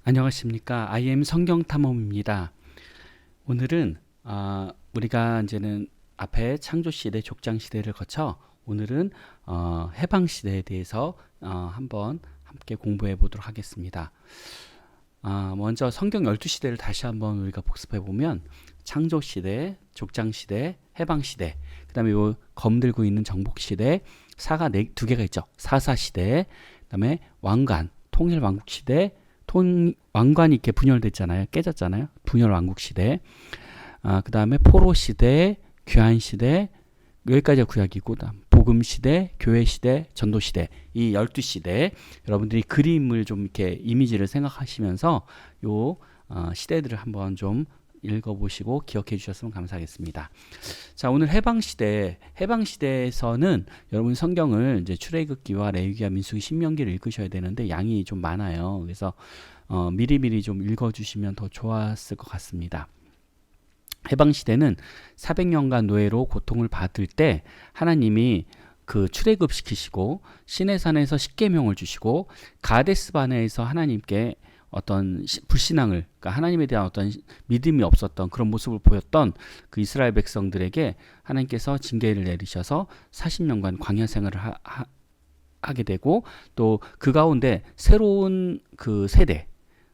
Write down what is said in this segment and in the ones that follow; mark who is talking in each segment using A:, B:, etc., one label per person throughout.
A: 안녕하십니까. IM 성경탐험입니다. 오늘은 우리가 이제는 앞에 창조시대, 족장시대를 거쳐 오늘은 해방시대에 대해서 한번 함께 공부해 보도록 하겠습니다. 먼저 성경 12시대를 다시 한번 우리가 복습해 보면 창조시대, 족장시대, 해방시대, 그 다음에 요 검 들고 있는 정복시대, 사가 두 개가 있죠. 사사시대, 그 다음에 왕관, 통일왕국시대, 왕관이 이렇게 분열됐잖아요. 깨졌잖아요. 분열왕국시대. 그 다음에 포로시대, 귀환시대, 여기까지가 구약이고, 복음시대, 교회시대, 전도시대, 이 12시대. 여러분들이 그림을 좀 이렇게 이미지를 생각하시면서 요 시대들을 한번 좀 읽어보시고 기억해 주셨으면 감사하겠습니다. 자, 오늘 해방시대에서는 여러분 성경을 이제 출애굽기와 레위기와 민수기, 신명기를 읽으셔야 되는데 양이 좀 많아요. 그래서 미리미리 좀 읽어주시면 더 좋았을 것 같습니다. 해방시대는 400년간 노예로 고통을 받을 때 하나님이 그 출애굽시키시고 시내산에서 십계명을 주시고 가데스 바네에서 하나님께 어떤 불신앙을, 그러니까 하나님에 대한 어떤 믿음이 없었던 그런 모습을 보였던 그 이스라엘 백성들에게 하나님께서 징계를 내리셔서 40년간 광야 생활을 하게 되고, 또 그 가운데 새로운 그 세대,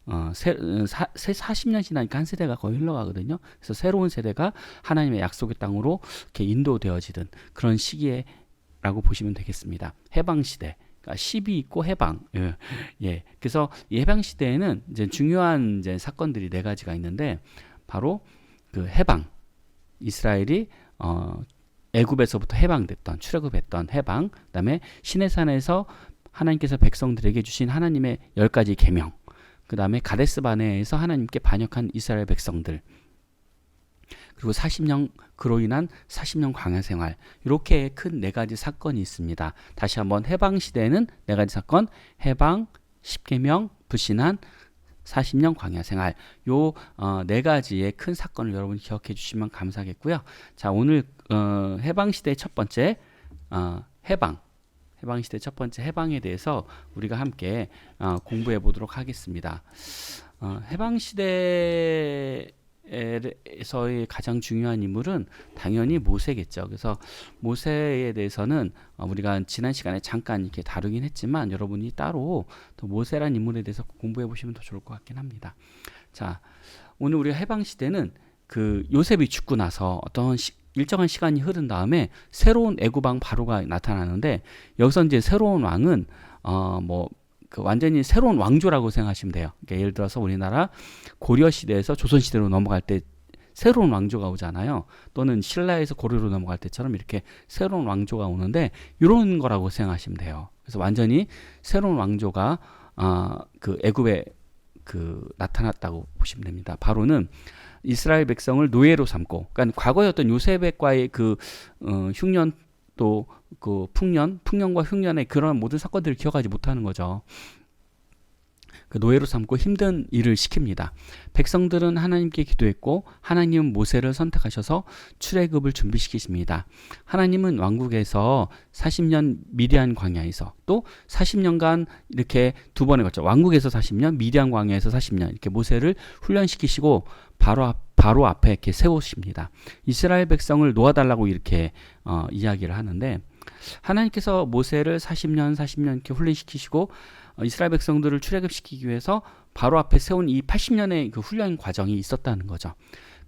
A: 40년 지나니까 한 세대가 거의 흘러가거든요. 그래서 새로운 세대가 하나님의 약속의 땅으로 이렇게 인도되어지던 그런 시기에라고 보시면 되겠습니다. 해방 시대. 그러니까 10이 있고 해방. 예. 예. 그래서 이 해방 시대에는 이제 중요한 이제 사건들이 네 가지가 있는데, 바로 그 해방. 이스라엘이 애굽에서부터 해방됐던, 출애굽했던 해방. 그다음에 시내산에서 하나님께서 백성들에게 주신 하나님의 10가지 계명. 그 다음에 가데스 바네에서 하나님께 반역한 이스라엘 백성들, 그리고 40년 그로 인한 40년 광야 생활, 이렇게 큰 네 가지 사건이 있습니다. 다시 한번 해방 시대에는 네 가지 사건: 해방, 십계명, 불신한, 40년 광야 생활, 요 네 가지의 큰 사건을 여러분 기억해 주시면 감사하겠고요. 자, 오늘 해방 시대의 첫 번째 해방시대 첫 번째 해방에 대해서 우리가 함께 공부해 보도록 하겠습니다. 해방시대에서의 가장 중요한 인물은 당연히 모세겠죠. 그래서 모세에 대해서는 우리가 지난 시간에 잠깐 이렇게 다루긴 했지만, 여러분이 따로 또 모세란 인물에 대해서 공부해 보시면 더 좋을 것 같긴 합니다. 자, 오늘 우리가 해방시대는 그 요셉이 죽고 나서 어떤 일정한 시간이 흐른 다음에 새로운 애굽왕 바로가 나타나는데, 여기서 이제 새로운 왕은 그 완전히 새로운 왕조라고 생각하시면 돼요. 그러니까 예를 들어서 우리나라 고려 시대에서 조선 시대로 넘어갈 때 새로운 왕조가 오잖아요. 또는 신라에서 고려로 넘어갈 때처럼 이렇게 새로운 왕조가 오는데, 이런 거라고 생각하시면 돼요. 그래서 완전히 새로운 왕조가 그 애굽에 나타났다고 보시면 됩니다. 바로는 이스라엘 백성을 노예로 삼고, 그러니까 과거의 어떤 요셉과의 그 흉년, 또 그 풍년과 흉년의 그런 모든 사건들을 기억하지 못하는 거죠. 그 노예로 삼고 힘든 일을 시킵니다. 백성들은 하나님께 기도했고, 하나님은 모세를 선택하셔서 출애굽을 준비시키십니다. 하나님은 왕국에서 40년, 미디안 광야에서 또 40년간 이렇게 두 번에 걸쳐 왕국에서 40년, 미디안 광야에서 40년 이렇게 모세를 훈련시키시고 바로 앞에 이렇게 세우십니다. 이스라엘 백성을 놓아달라고 이렇게 이야기를 하는데, 하나님께서 모세를 40년 이렇게 훈련시키시고 이스라엘 백성들을 출애굽시키기 위해서 바로 앞에 세운 이 80년의 그 훈련 과정이 있었다는 거죠.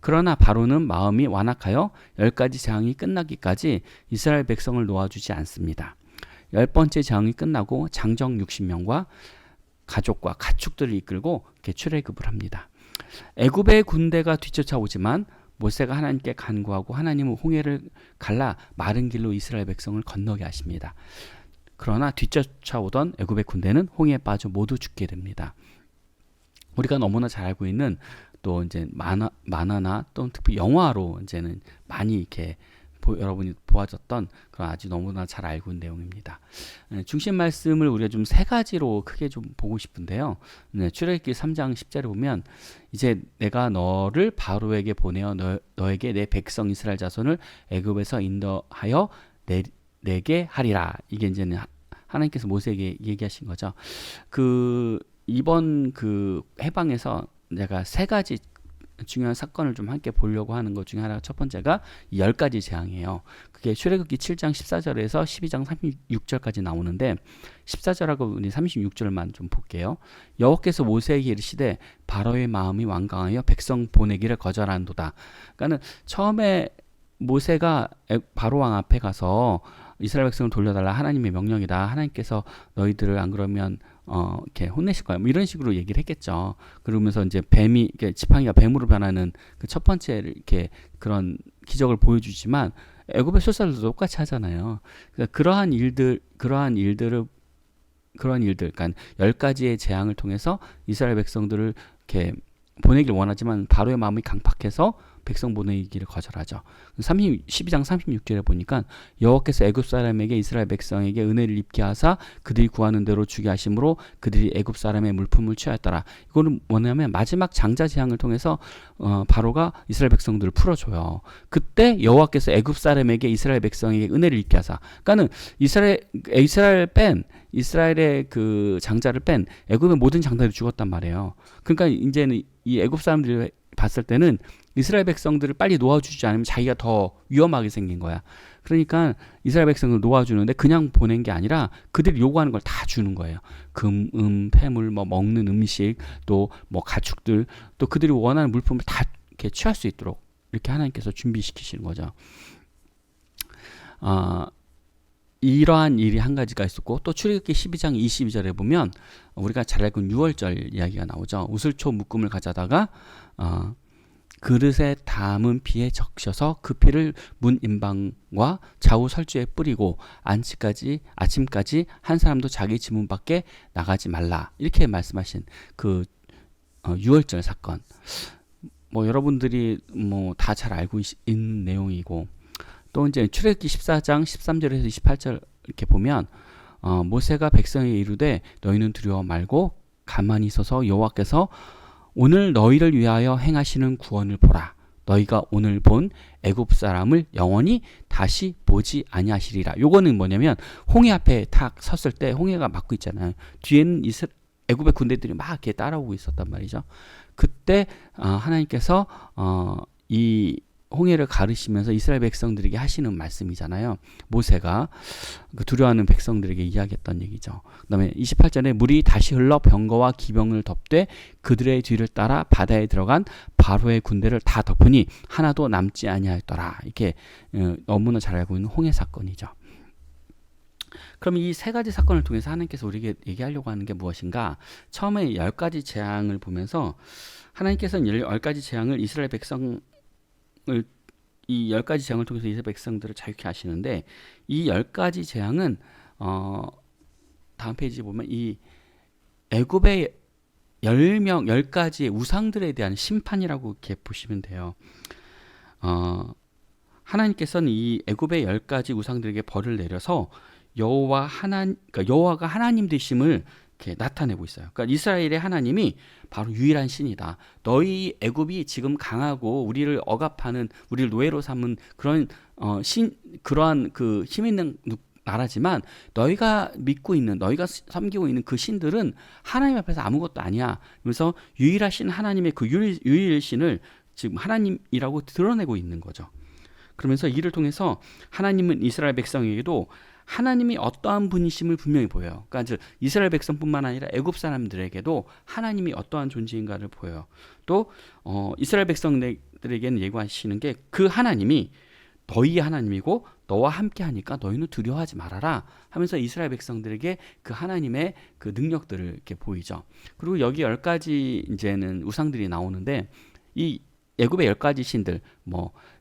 A: 그러나 바로는 마음이 완악하여 10가지 재앙이 끝나기까지 이스라엘 백성을 놓아주지 않습니다. 10번째 재앙이 끝나고 장정 60명과 가족과 가축들을 이끌고 이렇게 출애굽을 합니다. 애굽의 군대가 뒤쫓아오지만 모세가 하나님께 간구하고 하나님은 홍해를 갈라 마른 길로 이스라엘 백성을 건너게 하십니다. 그러나 뒤쫓아오던 애굽의 군대는 홍해에 빠져 모두 죽게 됩니다. 우리가 너무나 잘 알고 있는, 또 이제 만화나 또 특히 영화로 이제는 많이 이렇게 여러분이 보아졌던 그런 아주 너무나 잘 알고 있는 내용입니다. 중심 말씀을 우리가 좀 세 가지로 크게 좀 보고 싶은데요. 출애굽기 3장 10절에 보면, 이제 내가 너를 바로에게 보내어 너에게 내 백성 이스라엘 자손을 애굽에서 인도하여 내게 하리라. 이게 이제는 하나님께서 모세에게 얘기하신 거죠. 그 이번 그 해방에서 내가 세 가지 중요한 사건을 좀 함께 보려고 하는 것 중에 하나가 첫 번째가 이 10가지 재앙이에요. 그게 출애굽기 7장 14절에서 12장 36절까지 나오는데 14절하고 우리 36절만 좀 볼게요. 여호와께서 모세에게 이르시되 바로의 마음이 완강하여 백성 보내기를 거절한도다. 그러니까는 처음에 모세가 바로 왕 앞에 가서 이스라엘 백성을 돌려달라 하나님의 명령이다. 하나님께서 너희들을 안 그러면 이렇게 혼내실 거야. 뭐 이런 식으로 얘기를 했겠죠. 그러면서 이제 뱀이, 지팡이가 뱀으로 변하는 그 첫 번째 이렇게 그런 기적을 보여주지만 애굽의 술사들도 똑같이 하잖아요. 그러니까 그러한 일들, 그러니까 10가지의 재앙을 통해서 이스라엘 백성들을 이렇게 보내길 원하지만 바로의 마음이 강팍해서 백성 보내기를 거절하죠. 12장 36절에 보니까 여호와께서 애굽 사람에게 이스라엘 백성에게 은혜를 입게 하사 그들이 구하는 대로 주게 하심으로 그들이 애굽 사람의 물품을 취하였더라. 이거는 뭐냐면 마지막 장자 재앙을 통해서 바로가 이스라엘 백성들을 풀어줘요. 그때 여호와께서 애굽 사람에게 이스라엘 백성에게 은혜를 입게 하사. 그러니까는 이스라엘의 그 장자를 뺀 애굽의 모든 장자들이 죽었단 말이에요. 그러니까 이제는 이 애굽 사람들이 봤을 때는 이스라엘 백성들을 빨리 놓아주지 않으면 자기가 더 위험하게 생긴 거야. 그러니까 이스라엘 백성을 놓아주는데 그냥 보낸 게 아니라 그들이 요구하는 걸 다 주는 거예요. 금, 폐물, 뭐 먹는 음식, 또 뭐 가축들, 또 그들이 원하는 물품을 다 이렇게 취할 수 있도록 이렇게 하나님께서 준비시키시는 거죠. 이러한 일이 한 가지가 있었고 또 출애굽기 12장 22절에 보면 우리가 잘 알고 있는 유월절 이야기가 나오죠. 우슬초 묶음을 가져다가 그릇에 담은 피에 적셔서 그 피를 문 인방과 좌우 설주에 뿌리고 아침까지 한 사람도 자기 지문 밖에 나가지 말라. 이렇게 말씀하신 그 유월절 사건. 뭐 여러분들이 뭐 다 잘 알고 있는 내용이고 또 이제 출애굽기 14장 13절에서 28절 이렇게 보면 모세가 백성에게 이르되 너희는 두려워 말고 가만히 있어서 여호와께서 오늘 너희를 위하여 행하시는 구원을 보라. 너희가 오늘 본 애굽 사람을 영원히 다시 보지 아니하시리라. 요거는 뭐냐면 홍해 앞에 탁 섰을 때 홍해가 막고 있잖아요. 뒤에는 애굽의 군대들이 막 이렇게 따라오고 있었단 말이죠. 그때 하나님께서 이 홍해를 가르시면서 이스라엘 백성들에게 하시는 말씀이잖아요. 모세가 그 두려워하는 백성들에게 이야기했던 얘기죠. 그 다음에 28절에 물이 다시 흘러 병거와 기병을 덮되 그들의 뒤를 따라 바다에 들어간 바로의 군대를 다 덮으니 하나도 남지 아니하였더라. 이렇게 너무나 잘 알고 있는 홍해 사건이죠. 그럼 이 세 가지 사건을 통해서 하나님께서 우리에게 얘기하려고 하는 게 무엇인가? 처음에 10가지 재앙을 보면서 하나님께서는 10가지 재앙을 이스라엘 백성 이 10가지 재앙을 통해서 이스라엘 백성들을 자유케 하시는데 이 10가지 재앙은 다음 페이지 보면 이 애굽의 10가지의 우상들에 대한 심판이라고 이렇게 보시면 돼요. 하나님께서는 이 애굽의 10가지 우상들에게 벌을 내려서 여호와가 하나님 되심을 이렇게 나타내고 있어요. 그러니까 이스라엘의 하나님이 바로 유일한 신이다. 너희 애굽이 지금 강하고 우리를 억압하는, 우리를 노예로 삼은 그런 그러한 그 힘 있는 나라지만 너희가 믿고 있는, 너희가 섬기고 있는 그 신들은 하나님 앞에서 아무것도 아니야. 그래서 유일하신 하나님의 그 유일신을 지금 하나님이라고 드러내고 있는 거죠. 그러면서 이를 통해서 하나님은 이스라엘 백성에게도 하나님이 어떠한 분이심을 분명히 보여요. 그러니까 즉 이스라엘 백성뿐만 아니라 애굽 사람들에게도 하나님이 어떠한 존재인가를 보여요. 또 이스라엘 백성들에게는 예고하시는 게 그 하나님이 너희 하나님이고 너와 함께 하니까 너희는 두려워하지 말아라 하면서 이스라엘 백성들에게 그 하나님의 그 능력들을 이렇게 보이죠. 그리고 여기 10가지 이제는 우상들이 나오는데 이 애굽의 10가지 신들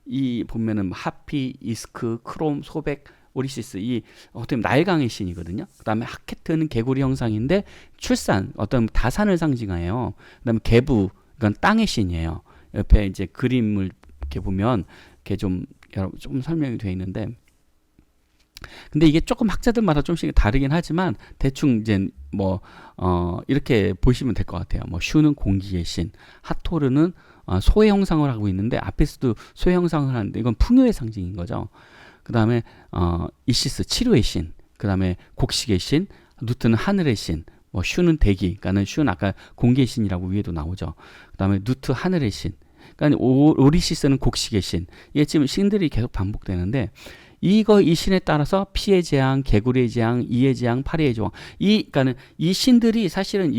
A: 이 보면은 하피, 이스크, 크롬, 소백, 오리시스, 이 어떻게 보면 날강의 신이거든요. 그다음에 하케트는 개구리 형상인데 출산, 어떤 다산을 상징해요. 그다음에 게부, 이건 땅의 신이에요. 옆에 이제 그림을 이렇게 보면 이렇게 좀 설명이 되어 있는데, 근데 이게 조금 학자들마다 좀씩 다르긴 하지만 대충 이제 이렇게 보시면 될 것 같아요. 슈는 공기의 신, 하토르는 소의 형상을 하고 있는데 아페스도 소의 형상을 하는데 이건 풍요의 상징인 거죠. 그 다음에 이시스 치료의 신, 그 다음에 곡식의 신, 누트는 하늘의 신, 뭐 슈는 대기, 그러니까는 슈는 아까 공기의 신이라고 위에도 나오죠. 그다음에 누트 하늘의 신, 그러니까 오리시스는 곡식의 신. 이게 지금 신들이 계속 반복되는데 이 신에 따라서 피의 재앙, 개구리의 재앙, 이의 재앙, 파리의 재앙. 그러니까는 이 신들이 사실은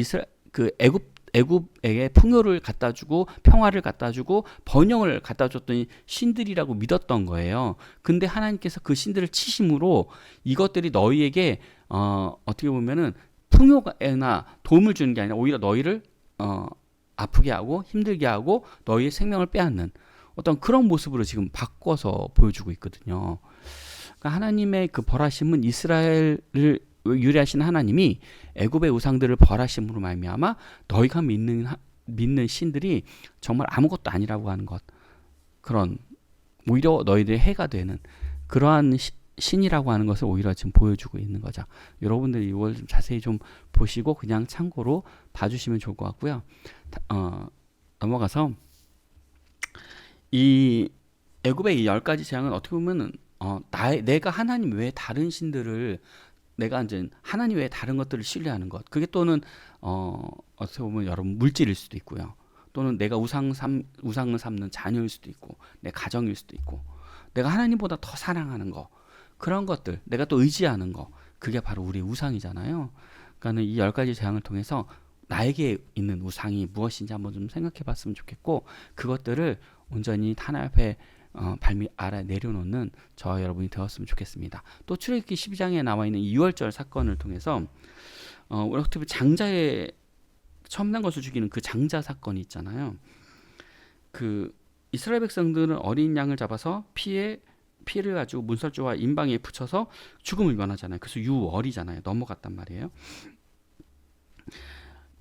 A: 애굽에게 풍요를 갖다 주고 평화를 갖다 주고 번영을 갖다 줬던 신들이라고 믿었던 거예요. 근데 하나님께서 그 신들을 치심으로 이것들이 너희에게 어떻게 보면은 풍요나 도움을 주는 게 아니라 오히려 너희를 아프게 하고 힘들게 하고 너희의 생명을 빼앗는 어떤 그런 모습으로 지금 바꿔서 보여주고 있거든요. 그러니까 하나님의 그 벌하심은 이스라엘을 유리하신 하나님이 애굽의 우상들을 벌하심으로 말미암아 너희가 믿는 신들이 정말 아무것도 아니라고 하는 것, 그런 오히려 너희들의 해가 되는 그러한 신이라고 하는 것을 오히려 지금 보여주고 있는 거죠. 여러분들이 이걸 좀 자세히 좀 보시고 그냥 참고로 봐주시면 좋을 것 같고요. 넘어가서 이 애굽의 이 10가지 재앙은 어떻게 보면은 내가 하나님 외에 다른 신들을, 내가 이제 하나님 외에 다른 것들을 신뢰하는 것, 그게 또는 어떻게 보면 여러분 물질일 수도 있고요. 또는 내가 우상을 삼는 자녀일 수도 있고 내 가정일 수도 있고 내가 하나님보다 더 사랑하는 거, 그런 것들, 내가 또 의지하는 거, 그게 바로 우리의 우상이잖아요. 그러니까 이 10가지 재앙을 통해서 나에게 있는 우상이 무엇인지 한번 좀 생각해 봤으면 좋겠고 그것들을 온전히 하나님 앞에 알아 내려놓는 저와 여러분이 되었으면 좋겠습니다. 또 출애굽기 12장에 나와 있는 6월절 사건을 통해서 어떻게 보면 장자의 첨단 것을 죽이는 그 장자 사건이 있잖아요. 그 이스라엘 백성들은 어린 양을 잡아서 피를 가지고 문설주와 임방에 붙여서 죽음을 면하잖아요. 그래서 유월이잖아요. 넘어갔단 말이에요.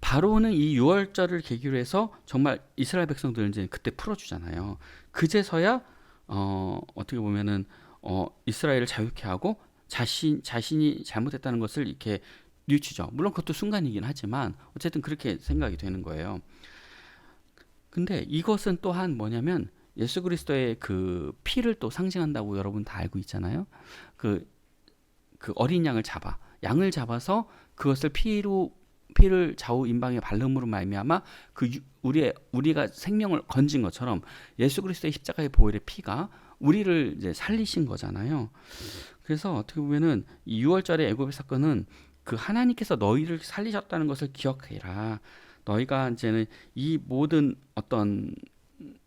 A: 바로는 이 유월절을 계기로 해서 정말 이스라엘 백성들을 이제 그때 풀어주잖아요. 그제서야 어떻게 보면은 이스라엘을 자유케 하고 자신이 잘못했다는 것을 이렇게 뉘우치죠. 물론 그것도 순간이긴 하지만 어쨌든 그렇게 생각이 되는 거예요. 근데 이것은 또한 뭐냐면 예수 그리스도의 그 피를 또 상징한다고 여러분 다 알고 있잖아요. 그 어린 양을 잡아서 그것을 피를 좌우 임방에 바름으로 말미암아 우리가 생명을 건진 것처럼 예수 그리스도의 십자가의 보혈의 피가 우리를 이제 살리신 거잖아요. 그래서 어떻게 보면은 이 6월절의 애굽의 사건은 그 하나님께서 너희를 살리셨다는 것을 기억해라. 너희가 이제는 이 모든 어떤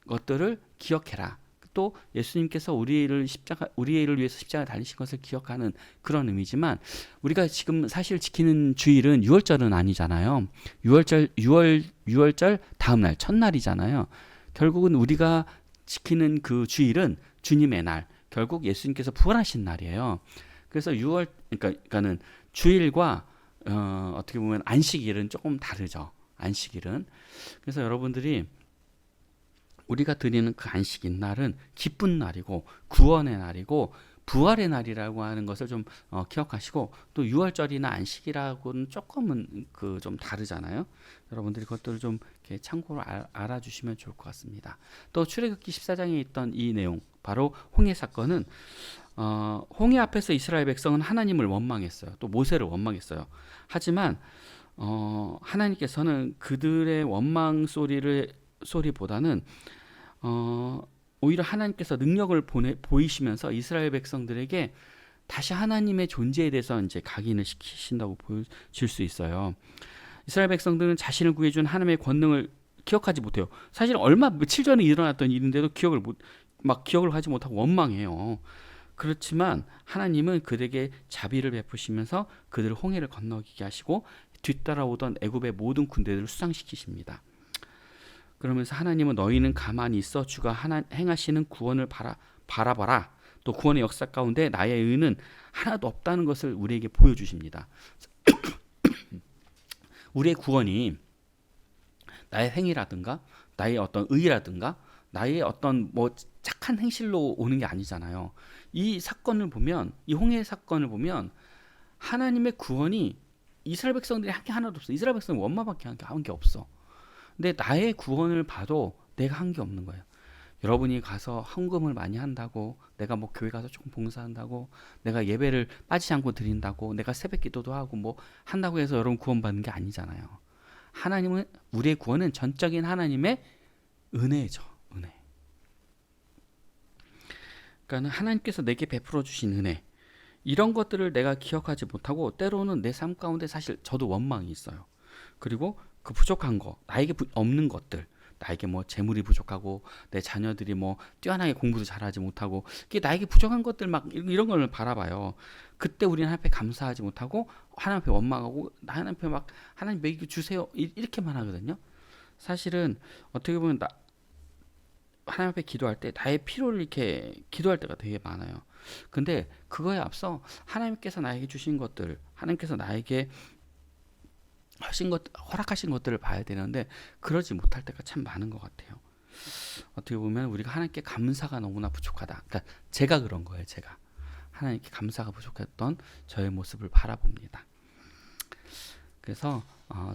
A: 것들을 기억해라. 또 예수님께서 우리를 위해서 십자가에 달리신 것을 기억하는 그런 의미지만 우리가 지금 사실 지키는 주일은 6월절은 아니잖아요. 6월절 다음 날 첫날이잖아요. 결국은 우리가 지키는 그 주일은 주님의 날, 결국 예수님께서 부활하신 날이에요. 그래서 그러니까는 주일과 어떻게 보면 안식일은 조금 다르죠. 안식일은. 그래서 여러분들이 우리가 드리는 그 안식일 날은 기쁜 날이고 구원의 날이고 부활의 날이라고 하는 것을 좀 기억하시고, 또 6월절이나 안식이라고는 조금은 좀 다르잖아요. 여러분들이 그것들을 좀 이렇게 참고로 알아주시면 좋을 것 같습니다. 또 출애굽기 14장에 있던 이 내용, 바로 홍해 사건은 홍해 앞에서 이스라엘 백성은 하나님을 원망했어요. 또 모세를 원망했어요. 하지만 하나님께서는 그들의 원망 소리보다는 오히려 하나님께서 능력을 보이시면서 이스라엘 백성들에게 다시 하나님의 존재에 대해서 이제 각인을 시키신다고 보여질 수 있어요. 이스라엘 백성들은 자신을 구해준 하나님의 권능을 기억하지 못해요. 사실 며칠 전에 일어났던 일인데도 기억을 하지 못하고 원망해요. 그렇지만 하나님은 그들에게 자비를 베푸시면서 그들을 홍해를 건너기게 하시고 뒤따라오던 애굽의 모든 군대들을 수상시키십니다. 그러면서 하나님은 너희는 가만히 있어 주가 행하시는 구원을 바라봐라. 또 구원의 역사 가운데 나의 의는 하나도 없다는 것을 우리에게 보여주십니다. 우리의 구원이 나의 행위라든가 나의 어떤 의라든가 나의 어떤 착한 행실로 오는 게 아니잖아요. 이 사건을 보면, 이 홍해 사건을 보면 하나님의 구원이 이스라엘 백성들이 한 게 하나도 없어. 이스라엘 백성은 원망밖에 한 게 없어. 근데 나의 구원을 봐도 내가 한 게 없는 거예요. 여러분이 가서 헌금을 많이 한다고, 내가 뭐 교회 가서 조금 봉사한다고, 내가 예배를 빠지지 않고 드린다고, 내가 새벽 기도도 하고 뭐 한다고 해서 여러분 구원받는 게 아니잖아요. 하나님은, 우리의 구원은 전적인 하나님의 은혜죠. 은혜. 그러니까 하나님께서 내게 베풀어 주신 은혜, 이런 것들을 내가 기억하지 못하고, 때로는 내 삶 가운데 사실 저도 원망이 있어요. 그리고 그 부족한 거, 나에게 없는 것들, 나에게 뭐 재물이 부족하고, 내 자녀들이 뭐 뛰어나게 공부도 잘하지 못하고, 이게 나에게 부족한 것들 막 이런 걸 바라봐요. 그때 우리는 하나님 앞에 감사하지 못하고, 하나님 앞에 원망하고, 하나님 앞에 막 하나님 이거 주세요 이렇게만 하거든요. 사실은 어떻게 보면 하나님 앞에 기도할 때 나의 필요를 이렇게 기도할 때가 되게 많아요. 근데 그거에 앞서 하나님께서 나에게 주신 것들, 하나님께서 나에게 하신 것, 허락하신 것들을 봐야 되는데, 그러지 못할 때가 참 많은 것 같아요. 어떻게 보면 우리가 하나님께 감사가 너무나 부족하다. 그러니까 제가 그런 거예요. 제가 하나님께 감사가 부족했던 저의 모습을 바라봅니다. 그래서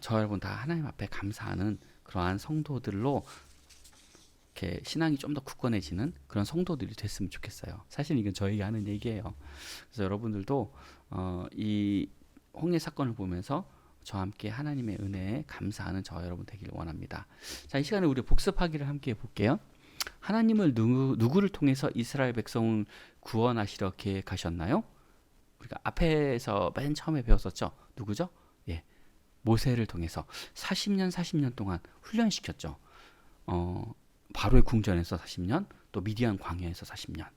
A: 저 여러분 다 하나님 앞에 감사하는 그러한 성도들로 이렇게 신앙이 좀 더 굳건해지는 그런 성도들이 됐으면 좋겠어요. 사실 이건 저에게 하는 얘기예요. 그래서 여러분들도 이 홍해 사건을 보면서 저와 함께 하나님의 은혜에 감사하는 저와 여러분 되기를 원합니다. 자, 이 시간에 우리 복습하기를 함께 해볼게요. 하나님을 누구를 통해서 이스라엘 백성을 구원하시려 계획하셨나요? 우리가 앞에서 맨 처음에 배웠었죠. 누구죠? 예, 모세를 통해서 40년 동안 훈련시켰죠. 바로의 궁전에서 40년, 또 미디안 광야에서 40년.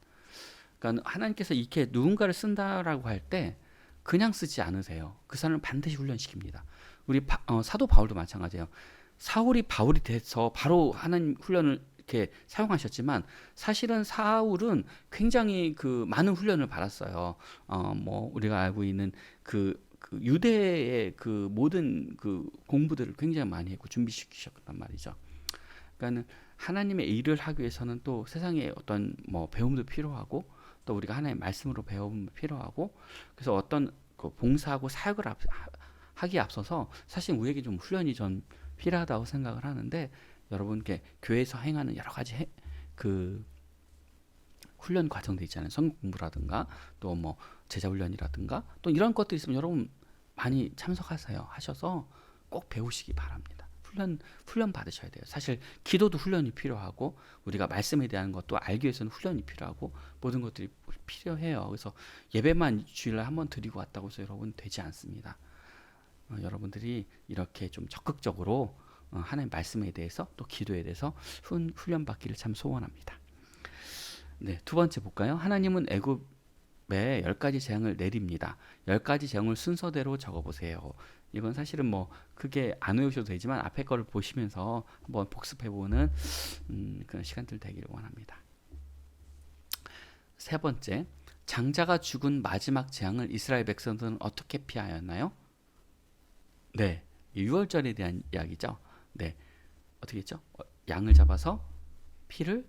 A: 그러니까 하나님께서 이렇게 누군가를 쓴다라고 할 때 그냥 쓰지 않으세요. 그 사람을 반드시 훈련시킵니다. 우리 사도 바울도 마찬가지예요. 사울이 바울이 돼서 바로 하나님 훈련을 이렇게 사용하셨지만, 사실은 사울은 굉장히 그 많은 훈련을 받았어요. 뭐 우리가 알고 있는 그 유대의 그 모든 그 공부들을 굉장히 많이 했고 준비시키셨단 말이죠. 그러니까 하나님의 일을 하기 위해서는 또 세상에 어떤 뭐 배움도 필요하고, 또 우리가 하나님의 말씀으로 배움도 필요하고, 그래서 어떤 그 봉사하고 사역을 하기에 앞서서 사실 우리에게 좀 훈련이 좀 필요하다고 생각을 하는데, 여러분께 교회에서 행하는 여러 가지 그 훈련 과정들 있잖아요. 성경 공부라든가 또 뭐 제자 훈련이라든가 또 이런 것들이 있으면 여러분 많이 참석하세요. 하셔서 꼭 배우시기 바랍니다. 훈련 받으셔야 돼요. 사실 기도도 훈련이 필요하고, 우리가 말씀에 대한 것도 알기 위해서는 훈련이 필요하고, 모든 것들이 필요해요. 그래서 예배만 주일날 한번 드리고 왔다고 해서 여러분 되지 않습니다. 여러분들이 이렇게 좀 적극적으로 하나님 말씀에 대해서 또 기도에 대해서 훈련 받기를 참 소원합니다. 네, 두 번째 볼까요? 하나님은 애굽에 10가지 재앙을 내립니다. 10가지 재앙을 순서대로 적어보세요. 이건 사실은 뭐 크게 안 외우셔도 되지만 앞에 거를 보시면서 한번 복습해보는 그런 시간들 되기를 원합니다. 세 번째, 장자가 죽은 마지막 재앙을 이스라엘 백성들은 어떻게 피하였나요? 네, 유월절에 대한 이야기죠. 네, 어떻게 했죠? 양을 잡아서 피를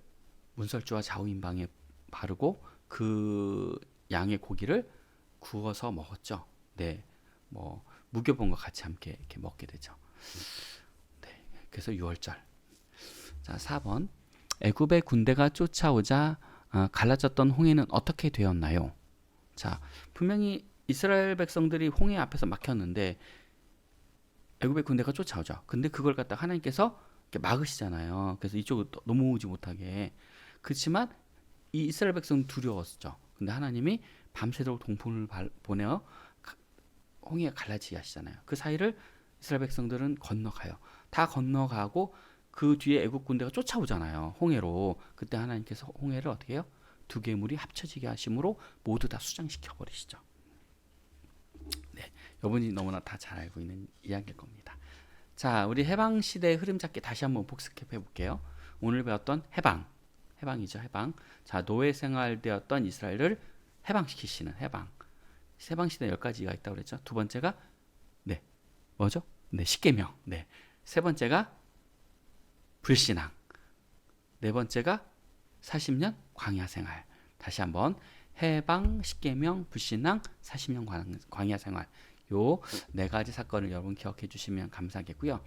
A: 문설주와 좌우임방에 바르고 그 양의 고기를 구워서 먹었죠. 네, 뭐 무교본과 같이 함께 이렇게 먹게 되죠. 네, 그래서 6월절. 자, 4번. 애굽의 군대가 쫓아오자 갈라졌던 홍해는 어떻게 되었나요? 자, 분명히 이스라엘 백성들이 홍해 앞에서 막혔는데 애굽의 군대가 쫓아오죠. 근데 그걸 갖다 하나님께서 이렇게 막으시잖아요. 그래서 이쪽으로 넘어오지 못하게. 그렇지만 이 이스라엘 백성은 두려웠죠. 근데 하나님이 밤새도록 동풍을 보내어 홍해가 갈라지게 하시잖아요. 그 사이를 이스라엘 백성들은 건너가요. 다 건너가고 그 뒤에 애국 군대가 쫓아오잖아요. 홍해로. 그때 하나님께서 홍해를 어떻게 해요? 두 개물이 합쳐지게 하심으로 모두 다 수장시켜 버리시죠. 네, 여러분이 너무나 다 잘 알고 있는 이야기일 겁니다. 자, 우리 해방 시대의 흐름 잡기 다시 한번 복습해 볼게요. 오늘 배웠던 해방이죠, 해방. 자, 노예 생활되었던 이스라엘을 해방시키시는 해방. 해방 시대 10가지가 있다고 그랬죠. 두 번째가 네, 뭐죠? 네, 십계명. 네. 세 번째가 불신앙. 네 번째가 40년 광야 생활. 다시 한번 해방, 십계명, 불신앙, 40년 광야 생활. 요 네 가지 사건을 여러분 기억해 주시면 감사하겠고요.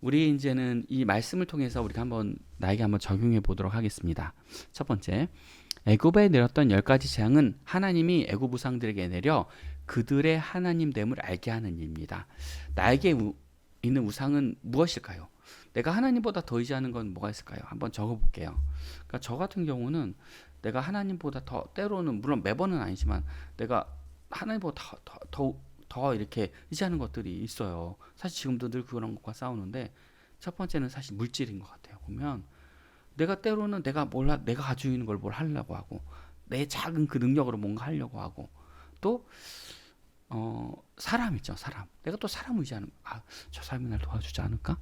A: 우리 이제는 이 말씀을 통해서 우리가 한번 나에게 한번 적용해 보도록 하겠습니다. 첫 번째, 애굽에 내렸던 10가지 재앙은 하나님이 애굽 우상들에게 내려 그들의 하나님됨을 알게 하는 일입니다. 나에게 있는 우상은 무엇일까요? 내가 하나님보다 더 의지하는 건 뭐가 있을까요? 한번 적어볼게요. 그러니까 저 같은 경우는 내가 하나님보다 더, 때로는 물론 매번은 아니지만 내가 하나님보다 더 이렇게 의지하는 것들이 있어요. 사실 지금도 늘 그런 것과 싸우는데, 첫 번째는 사실 물질인 것 같아요. 보면 내가 때로는 내가 가지고 있는 걸 뭘 하려고 하고, 내 작은 그 능력으로 뭔가 하려고 하고, 또 사람 있죠, 사람. 내가 또 사람 의지하는, 저 사람이 날 도와주지 않을까?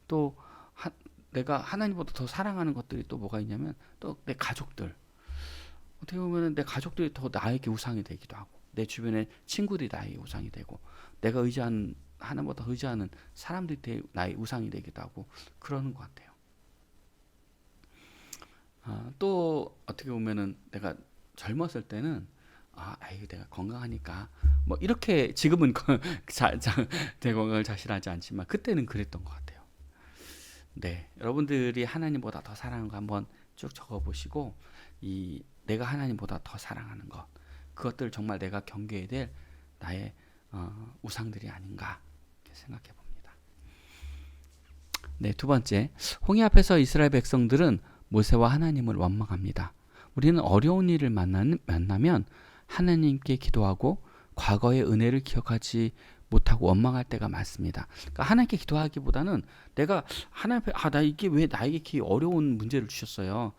A: 또 내가 하나님보다 더 사랑하는 것들이 또 뭐가 있냐면 또 내 가족들. 어떻게 보면 내 가족들이 더 나에게 우상이 되기도 하고, 내 주변의 친구들이 나의 우상이 되고, 내가 의지하는 하나보다 의지하는 사람들이 나의 우상이 되기도 하고 그러는 것 같아요. 또 어떻게 보면은 내가 젊었을 때는 아유 내가 건강하니까 뭐 이렇게 지금은 내 건강을 자신하지 않지만 그때는 그랬던 것 같아요. 네, 여러분들이 하나님보다 더 사랑하는 거 한번 쭉 적어보시고, 이 내가 하나님보다 더 사랑하는 것, 그것들 정말 내가 경계해야 될 나의 우상들이 아닌가 이렇게 생각해 봅니다. 네, 두 번째, 홍해 앞에서 이스라엘 백성들은 모세와 하나님을 원망합니다. 우리는 어려운 일을 만나면 하나님께 기도하고 과거의 은혜를 기억하지 못하고 원망할 때가 많습니다. 그러니까 하나님께 기도하기보다는 내가 하나님 앞에 나 이게 왜 나에게 이렇게 어려운 문제를 주셨어요.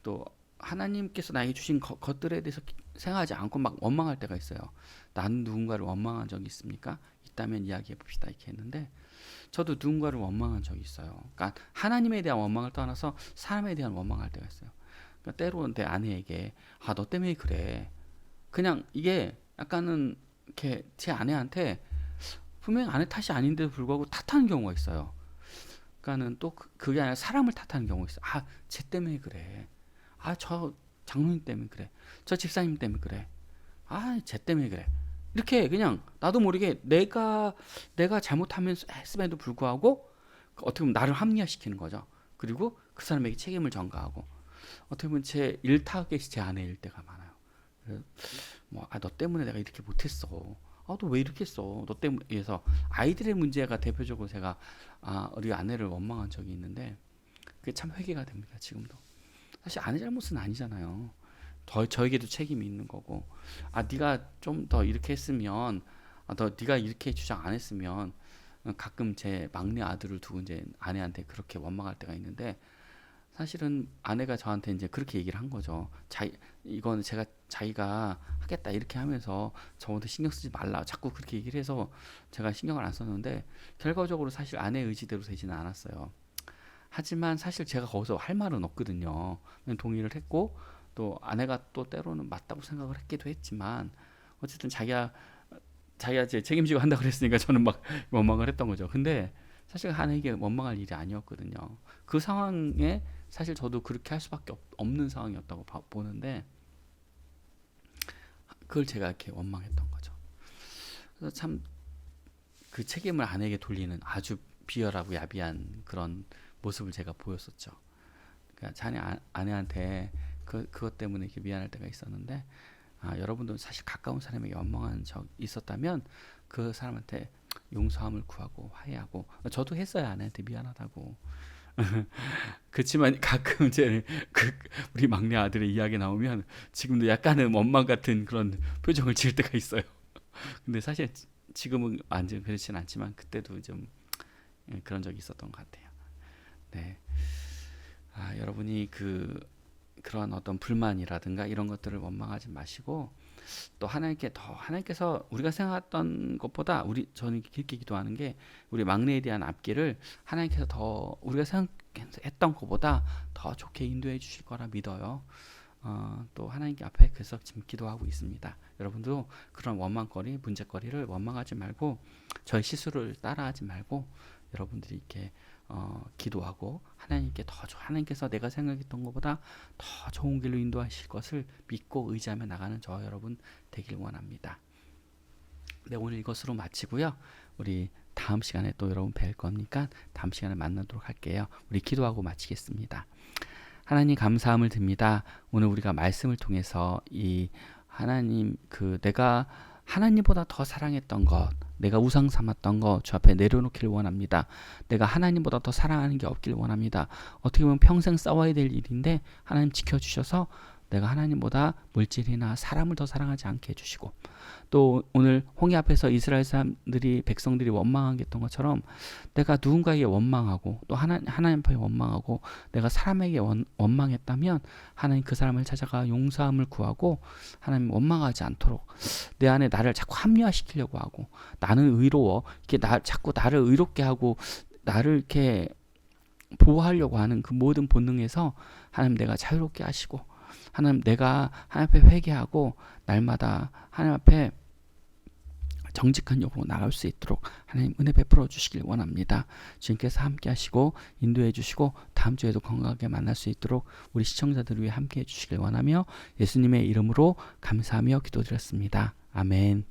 A: 또 하나님께서 나에게 주신 것들에 대해서 생각하지 않고 막 원망할 때가 있어요. 나는 누군가를 원망한 적이 있습니까? 있다면 이야기해 봅시다 이렇게 했는데, 저도 누군가를 원망한 적이 있어요. 그러니까 하나님에 대한 원망을 떠나서 사람에 대한 원망할 때가 있어요. 그러니까 때로 내 아내에게 너 때문에 그래. 그냥 이게 약간은 이렇게 제 아내한테 분명히 아내 탓이 아닌데도 불구하고 탓하는 경우가 있어요. 그러니까는 또 그게 아니라 사람을 탓하는 경우가 있어요. 쟤 때문에 그래. 저 장로님 때문에 그래. 저 집사님 때문에 그래. 쟤 때문에 그래. 이렇게 그냥 나도 모르게 내가 잘못하면서 했음에도 불구하고 어떻게 보면 나를 합리화시키는 거죠. 그리고 그 사람에게 책임을 전가하고, 어떻게 보면 제 일타겟이 제 아내일 때가 많아요. 너 때문에 내가 이렇게 못했어. 너 왜 이렇게 했어? 너 때문에. 해서 아이들의 문제가 대표적으로 제가 우리 아내를 원망한 적이 있는데, 그게 참 회개가 됩니다. 지금도. 사실 아내 잘못은 아니잖아요. 저에게도 책임이 있는 거고, 네가 좀 더 이렇게 했으면, 네가 이렇게 주장 안 했으면. 가끔 제 막내 아들을 두고 이제 아내한테 그렇게 원망할 때가 있는데, 사실은 아내가 저한테 이제 그렇게 얘기를 한 거죠. 이건 자기가 하겠다 이렇게 하면서 저한테 신경 쓰지 말라 자꾸 그렇게 얘기를 해서 제가 신경을 안 썼는데, 결과적으로 사실 아내의 의지대로 되지는 않았어요. 하지만 사실 제가 거기서 할 말은 없거든요. 그냥 동의를 했고, 또 아내가 또 때로는 맞다고 생각을 했기도 했지만, 어쨌든 자기가 이제 책임지고 한다고 그랬으니까 저는 막 원망을 했던 거죠. 근데 사실 아내에게 원망할 일이 아니었거든요. 그 상황에 사실 저도 그렇게 할 수밖에 없는 상황이었다고 보는데, 그걸 제가 이렇게 원망했던 거죠. 그래서 참 그 책임을 아내에게 돌리는 아주 비열하고 야비한 그런 모습을 제가 보였었죠. 그러니까 자네 아내한테 그것 때문에 이렇게 미안할 때가 있었는데, 여러분도 사실 가까운 사람에게 원망한 적 있었다면 그 사람한테 용서함을 구하고 화해하고, 저도 했어요. 아내한테 미안하다고. 그렇지만 가끔 이제 우리 막내 아들의 이야기 나오면 지금도 약간은 원망 같은 그런 표정을 지을 때가 있어요. 근데 사실 지금은 완전 그렇진 않지만 그때도 좀 그런 적이 있었던 것 같아요. 네, 여러분이 그런 어떤 불만이라든가 이런 것들을 원망하지 마시고, 또 하나님께서 우리가 생각했던 것보다 저는 그렇게 기도하는 게, 우리 막내에 대한 앞길을 하나님께서 더 우리가 생각했던 것보다 더 좋게 인도해 주실 거라 믿어요. 또 하나님께 앞에 그래서 지금 기도하고 있습니다. 여러분도 그런 문제거리를 원망하지 말고, 저의 실수를 따라하지 말고, 여러분들이 이렇게 기도하고 하나님께서 내가 생각했던 것보다 더 좋은 길로 인도하실 것을 믿고 의지하며 나가는 저와 여러분 되길 원합니다. 네, 오늘 이것으로 마치고요. 우리 다음 시간에 또 여러분 뵐 거니까 다음 시간에 만나도록 할게요. 우리 기도하고 마치겠습니다. 하나님 감사함을 드립니다. 오늘 우리가 말씀을 통해서 이 하나님 내가 하나님보다 더 사랑했던 것, 내가 우상 삼았던 것 주 앞에 내려놓기를 원합니다. 내가 하나님보다 더 사랑하는 게 없기를 원합니다. 어떻게 보면 평생 싸워야 될 일인데 하나님 지켜주셔서 내가 하나님보다 물질이나 사람을 더 사랑하지 않게 해주시고, 또 오늘 홍해 앞에서 이스라엘 사람들이 백성들이 원망하겠던 것처럼 내가 누군가에게 원망하고 또 하나님 앞에 원망하고 내가 사람에게 원망했다면 하나님 그 사람을 찾아가 용서함을 구하고 하나님 원망하지 않도록 내 안에 나를 자꾸 합리화시키려고 하고 나는 의로워 이렇게 자꾸 나를 의롭게 하고 나를 이렇게 보호하려고 하는 그 모든 본능에서 하나님 내가 자유롭게 하시고, 하나님 내가 하나님 앞에 회개하고 날마다 하나님 앞에 정직한 영으로 나갈 수 있도록 하나님 은혜 베풀어 주시길 원합니다. 주님께서 함께 하시고 인도해 주시고 다음 주에도 건강하게 만날 수 있도록 우리 시청자들을 위해 함께 해 주시길 원하며 예수님의 이름으로 감사하며 기도드렸습니다. 아멘.